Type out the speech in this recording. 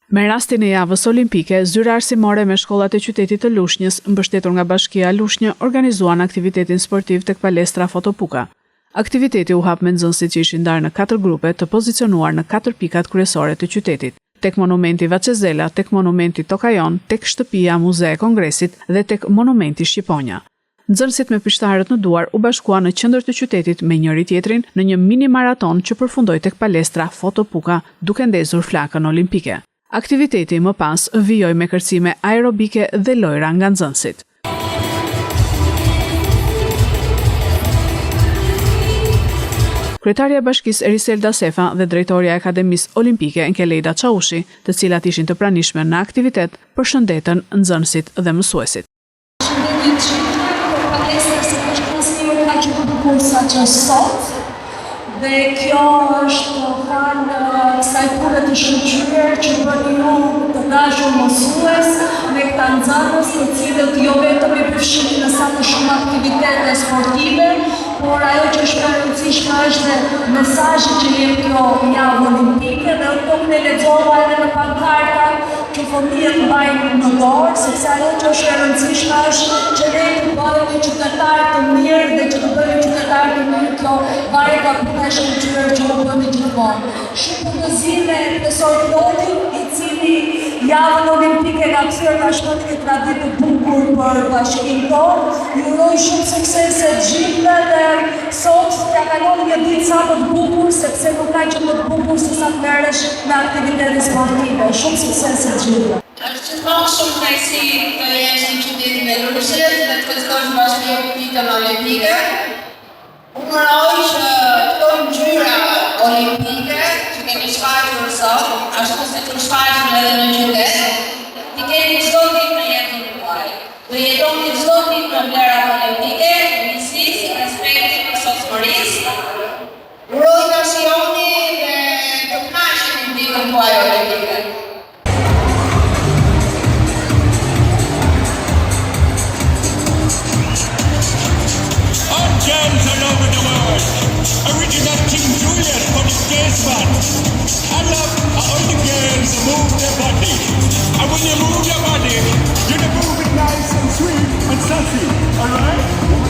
Me rastin e javës olimpike, zyra arsimore me shkollat e qytetit të Lushnjës, mbështetur nga Bashkia Lushnjë, organizuan aktivitetin sportiv tek palestra Fotopuka. Aktiviteti u hap me nxënësit që ishin ndarë në 4 grupe të pozicionuar në 4 pikat kryesore të qytetit: tek monumenti Vacezela, tek monumenti Tokajon, tek shtëpia Muze e Kongresit dhe tek monumenti Shqiponja. Nxënësit me pishtarët në duar u bashkuan në qendër të qytetit me njëri tjetrin në një mini maraton që përfundoi tek palestra Fotopuka duke ndezur flakën olimpike. Aktiviteti më pas vijoi me kërcime aerobike dhe lojra nga nxënësit. Kryetaria e Bashkisë Eriselda Sefa dhe drejtoria e Akademisë Olimpike Enkelejda Çaushi, të cilat ishin të pranishme në aktivitet, përshëndetën nxënësit dhe mësuesit. Dhe kjo është kanë kësaj pune të shëqyër që bëni ju të dashur mësues me këta nxënës të cilët jo vetëm i përfshin në sa më shumë aktivitete sportive, por ajo që është e rëndësishme është dhe mesazhi që jep kjo javë olimpike dhe këto ne lexova edhe në pankarta që fëmijët mbajnë në dorë, sepse ajo që është e rëndësishme është që ne të bëhemi qytetarë të mirë dhe që të bëhemi qytetarë të mirë kjo varet nga puna e shkëlqyer që u bëni gjithmonë. Shumë punëzime profesor Klodi, i cili javën olimpike nga kësër ka shkon një traditë të bukur për bashkinë tonë. Ju uroj shumë suksese gjithëve dhe sot t'ja kalon një ditë sa më të bukur, sepse nuk ka që më të bukur se sa të merresh me aktivitete sportive. Shumë suksese gjithëve. Është gjithmonë shumë kënaqësi të jesh në qytetin e Lushnjës dhe të festosh bashkë ditën olimpike. Uroj që këto ngjyra olimpike që kemi shfaqur sot, ashtu si të shfaqur edhe në qytet, ti keni çdo ditë në jetën tuaj. Të jetoni çdo ditë në vlerat olimpike, miqësisë, respekti për shoqërisë. Uroj ta shijoni dhe të kënaqeni ditën tuaj olimpike. All over the world, original King Julius for the dance band. I love how all the girls move their body. And when you move your body, you're moving nice and sweet and sassy, alright?